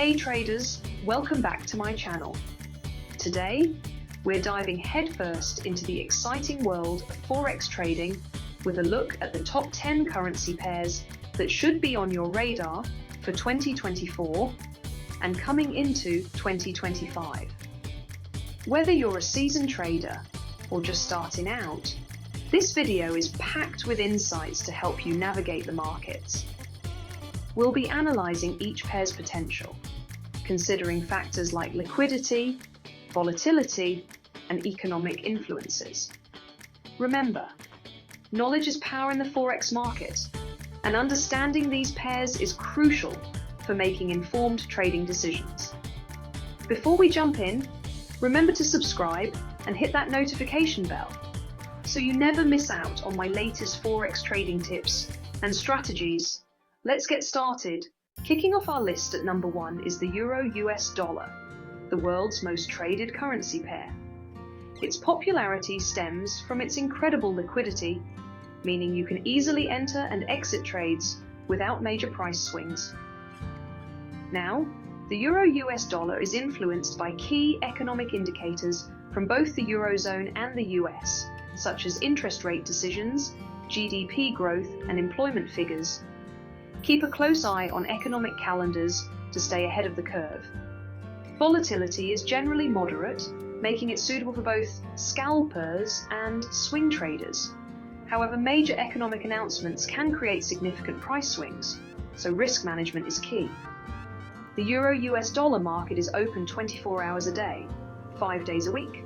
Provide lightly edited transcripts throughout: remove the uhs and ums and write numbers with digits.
Hey traders, welcome back to my channel. Today, we're diving headfirst into the exciting world of Forex trading with a look at the top 10 currency pairs that should be on your radar for 2024 and coming into 2025. Whether you're a seasoned trader or just starting out, this video is packed with insights to help you navigate the markets. We'll be analyzing each pair's potential, considering factors like liquidity, volatility, and economic influences. Remember, knowledge is power in the Forex market, and understanding these pairs is crucial for making informed trading decisions. Before we jump in, remember to subscribe and hit that notification bell so you never miss out on my latest Forex trading tips and strategies. Let's get started. Kicking off our list at number 1 is the Euro-US dollar, the world's most traded currency pair. Its popularity stems from its incredible liquidity, meaning you can easily enter and exit trades without major price swings. Now, the Euro-US dollar is influenced by key economic indicators from both the Eurozone and the US, such as interest rate decisions, GDP growth, and employment figures. Keep a close eye on economic calendars to stay ahead of the curve. Volatility is generally moderate, making it suitable for both scalpers and swing traders. However, major economic announcements can create significant price swings, so risk management is key. The Euro-US dollar market is open 24 hours a day, 5 days a week.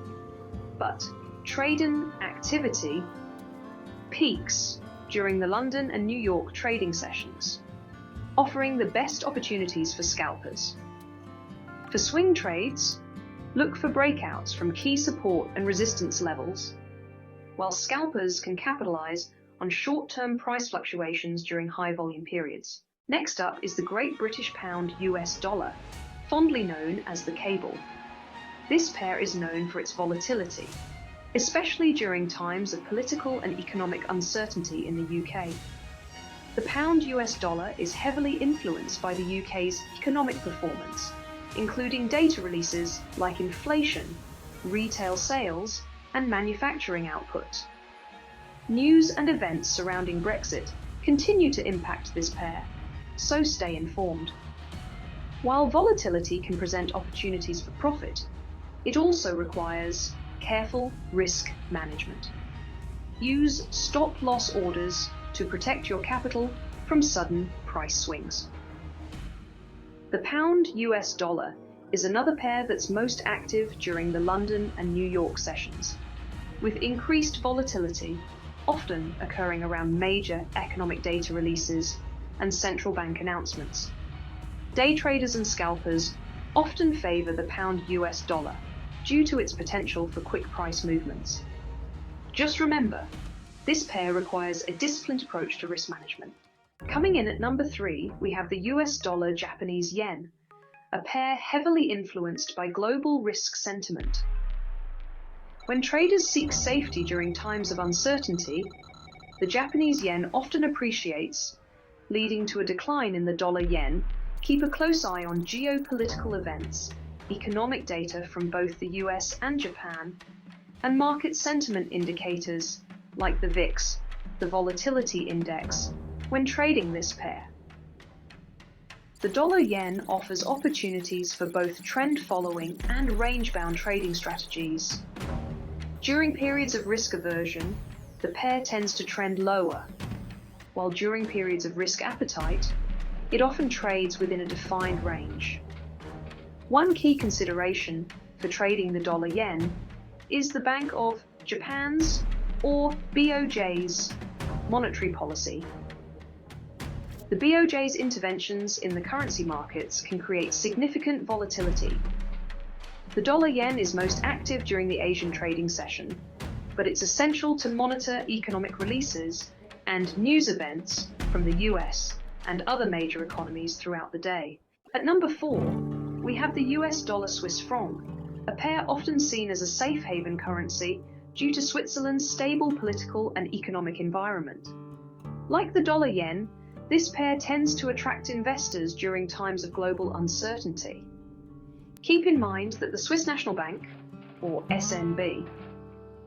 But trading activity peaks during the London and New York trading sessions, offering the best opportunities for scalpers. For swing trades, look for breakouts from key support and resistance levels, while scalpers can capitalize on short-term price fluctuations during high-volume periods. Next up is the Great British Pound US dollar, fondly known as the cable. This pair is known for its volatility, especially during times of political and economic uncertainty in the UK. The pound US dollar is heavily influenced by the UK's economic performance, including data releases like inflation, retail sales, and manufacturing output. News and events surrounding Brexit continue to impact this pair, so stay informed. While volatility can present opportunities for profit, it also requires careful risk management. Use stop-loss orders to protect your capital from sudden price swings. The pound US dollar is another pair that's most active during the London and New York sessions, with increased volatility often occurring around major economic data releases and central bank announcements. Day traders and scalpers often favor the pound US dollar due to its potential for quick price movements. Just remember, this pair requires a disciplined approach to risk management. Coming in at number 3, we have the US dollar Japanese yen, a pair heavily influenced by global risk sentiment. When traders seek safety during times of uncertainty, the Japanese yen often appreciates, leading to a decline in the dollar-yen. Keep a close eye on geopolitical events, economic data from both the US and Japan, and market sentiment indicators like the VIX, the volatility index, when trading this pair. The dollar-yen offers opportunities for both trend-following and range-bound trading strategies. During periods of risk aversion, the pair tends to trend lower, while during periods of risk appetite, it often trades within a defined range. One key consideration for trading the dollar-yen is the Bank of Japan's or BOJ's monetary policy. The BOJ's interventions in the currency markets can create significant volatility. The dollar-yen is most active during the Asian trading session, but it's essential to monitor economic releases and news events from the US and other major economies throughout the day. At number 4, we have the US dollar Swiss franc, a pair often seen as a safe haven currency due to Switzerland's stable political and economic environment. Like the dollar-yen, This pair tends to attract investors during times of global uncertainty. Keep in mind that the Swiss National Bank, or SNB,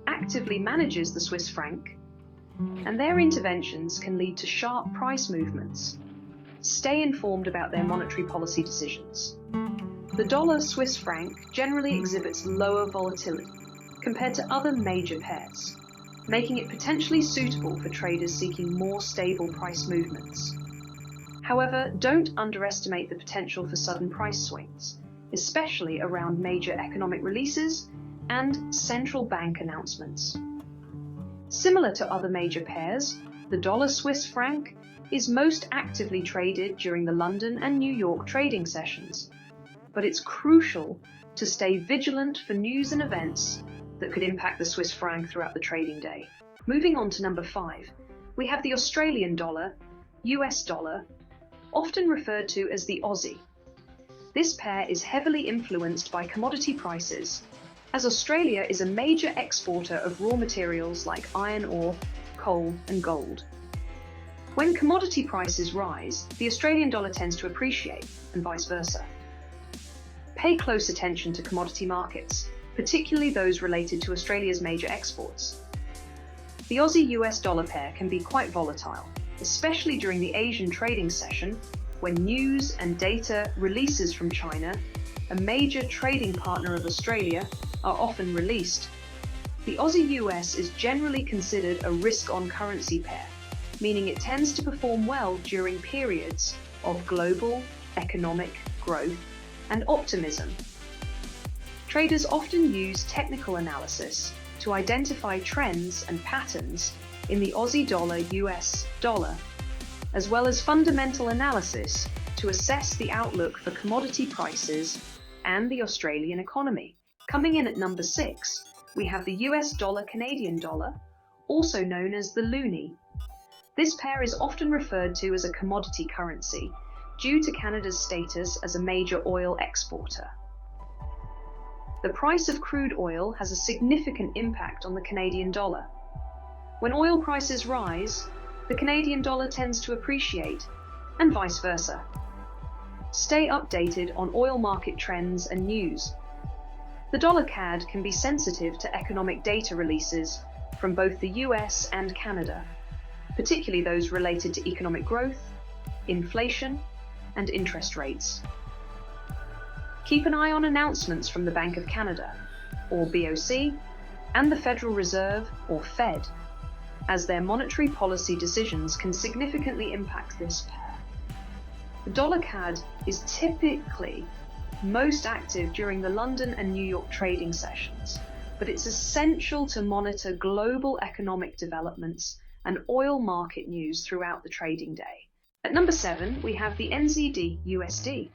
actively manages the Swiss franc, and their interventions can lead to sharp price movements. Stay informed about their monetary policy decisions. The dollar-Swiss franc generally exhibits lower volatility compared to other major pairs, making it potentially suitable for traders seeking more stable price movements. However, don't underestimate the potential for sudden price swings, especially around major economic releases and central bank announcements. Similar to other major pairs, the dollar-Swiss franc is most actively traded during the London and New York trading sessions, but it's crucial to stay vigilant for news and events that could impact the Swiss franc throughout the trading day. Moving on to number 5, we have the Australian dollar, US dollar, often referred to as the Aussie. This pair is heavily influenced by commodity prices, as Australia is a major exporter of raw materials like iron ore, coal, and gold. When commodity prices rise, the Australian dollar tends to appreciate, and vice versa. Pay close attention to commodity markets, particularly those related to Australia's major exports. The Aussie-US dollar pair can be quite volatile, especially during the Asian trading session, when news and data releases from China, a major trading partner of Australia, are often released. The Aussie-US is generally considered a risk-on currency pair, meaning it tends to perform well during periods of global economic growth and optimism. Traders often use technical analysis to identify trends and patterns in the Aussie dollar-US dollar, as well as fundamental analysis to assess the outlook for commodity prices and the Australian economy. Coming in at number 6, we have the US dollar-Canadian dollar, also known as the loonie. This pair is often referred to as a commodity currency due to Canada's status as a major oil exporter. The price of crude oil has a significant impact on the Canadian dollar. When oil prices rise, the Canadian dollar tends to appreciate, and vice versa. Stay updated on oil market trends and news. The dollar CAD can be sensitive to economic data releases from both the US and Canada, particularly those related to economic growth, inflation, and interest rates. Keep an eye on announcements from the Bank of Canada, or BOC, and the Federal Reserve, or Fed, as their monetary policy decisions can significantly impact this pair. The dollar CAD is typically most active during the London and New York trading sessions, but it's essential to monitor global economic developments and oil market news throughout the trading day. At number 7, we have the NZD-USD,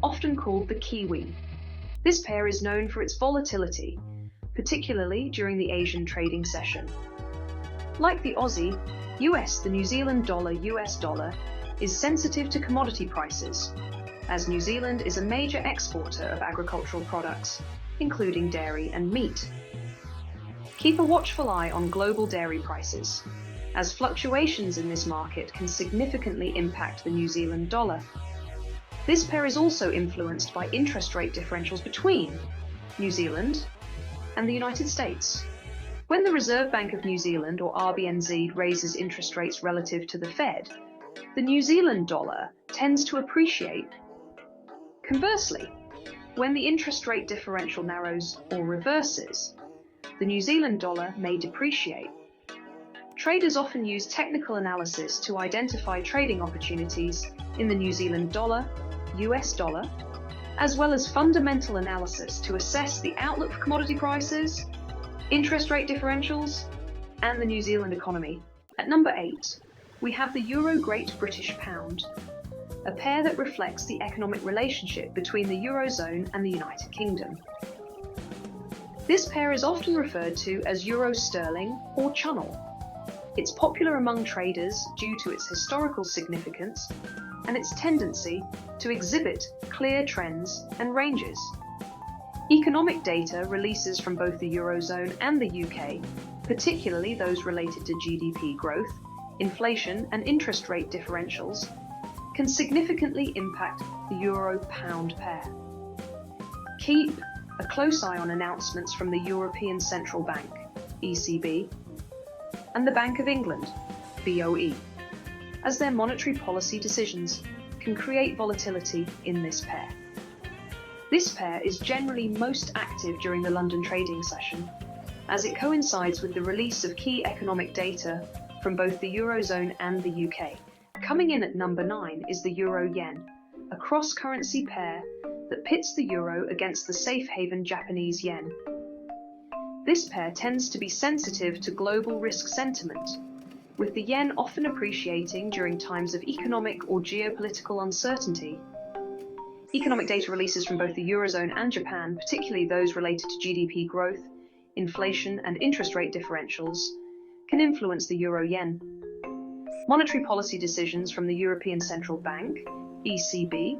often called the Kiwi. This pair is known for its volatility, particularly during the Asian trading session. Like the Aussie, the New Zealand dollar-US dollar is sensitive to commodity prices, as New Zealand is a major exporter of agricultural products, including dairy and meat. Keep a watchful eye on global dairy prices, as fluctuations in this market can significantly impact the New Zealand dollar. This pair is also influenced by interest rate differentials between New Zealand and the United States. When the Reserve Bank of New Zealand, or RBNZ, raises interest rates relative to the Fed, the New Zealand dollar tends to appreciate. Conversely, when the interest rate differential narrows or reverses, the New Zealand dollar may depreciate. Traders often use technical analysis to identify trading opportunities in the New Zealand dollar, US dollar, as well as fundamental analysis to assess the outlook for commodity prices, interest rate differentials, and the New Zealand economy. At number 8, we have the Euro Great British Pound, a pair that reflects the economic relationship between the Eurozone and the United Kingdom. This pair is often referred to as Euro Sterling or Channel. It's popular among traders due to its historical significance and its tendency to exhibit clear trends and ranges. Economic data releases from both the Eurozone and the UK, particularly those related to GDP growth, inflation, and interest rate differentials can significantly impact the euro-pound pair. Keep a close eye on announcements from the European Central Bank, ECB, and the Bank of England, BOE, as their monetary policy decisions can create volatility in this pair. This pair is generally most active during the London trading session, as it coincides with the release of key economic data from both the Eurozone and the UK. Coming in at number 9 is the euro-yen, a cross-currency pair that pits the euro against the safe haven Japanese yen. This pair tends to be sensitive to global risk sentiment, with the yen often appreciating during times of economic or geopolitical uncertainty. Economic data releases from both the Eurozone and Japan, particularly those related to GDP growth, inflation, and interest rate differentials, can influence the euro-yen. Monetary policy decisions from the European Central Bank, ECB,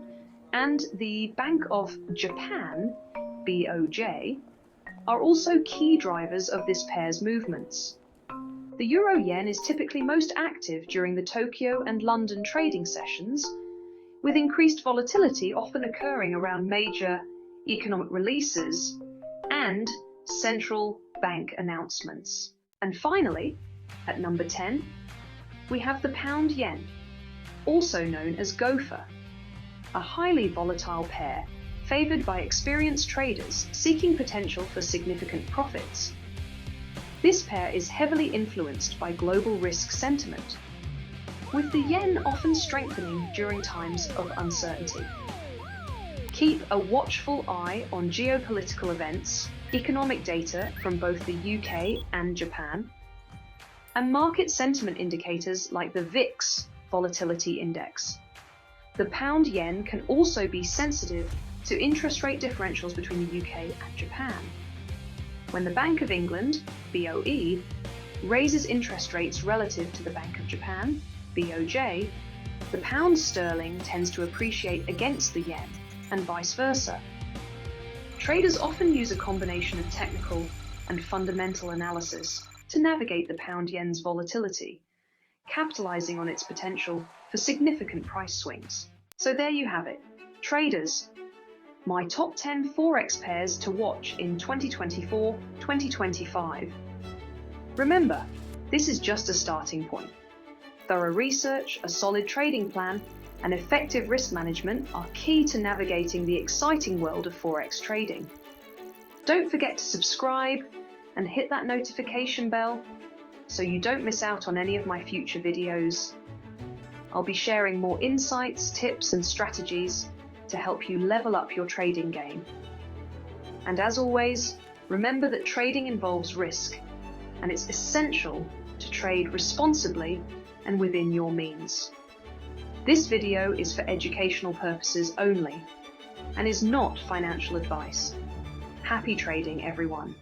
and the Bank of Japan, BOJ, are also key drivers of this pair's movements. The euro-yen is typically most active during the Tokyo and London trading sessions, with increased volatility often occurring around major economic releases and central bank announcements. And finally, at number 10, we have the pound-yen, also known as gopher, a highly volatile pair favored by experienced traders seeking potential for significant profits. This pair is heavily influenced by global risk sentiment, with the yen often strengthening during times of uncertainty. Keep a watchful eye on geopolitical events, economic data from both the UK and Japan, and market sentiment indicators like the VIX volatility index. The pound-yen can also be sensitive to interest rate differentials between the UK and Japan. When the Bank of England, BOE, raises interest rates relative to the Bank of Japan, BOJ, the pound sterling tends to appreciate against the yen, and vice versa. Traders often use a combination of technical and fundamental analysis to navigate the pound-yen's volatility, capitalizing on its potential for significant price swings. So there you have it, traders. My top 10 Forex pairs to watch in 2024-2025. Remember, this is just a starting point. Thorough research, a solid trading plan, and effective risk management are key to navigating the exciting world of Forex trading. Don't forget to subscribe and hit that notification bell so you don't miss out on any of my future videos. I'll be sharing more insights, tips, and strategies to help you level up your trading game. And as always, remember that trading involves risk, and it's essential to trade responsibly and within your means. This video is for educational purposes only and is not financial advice. Happy trading, everyone.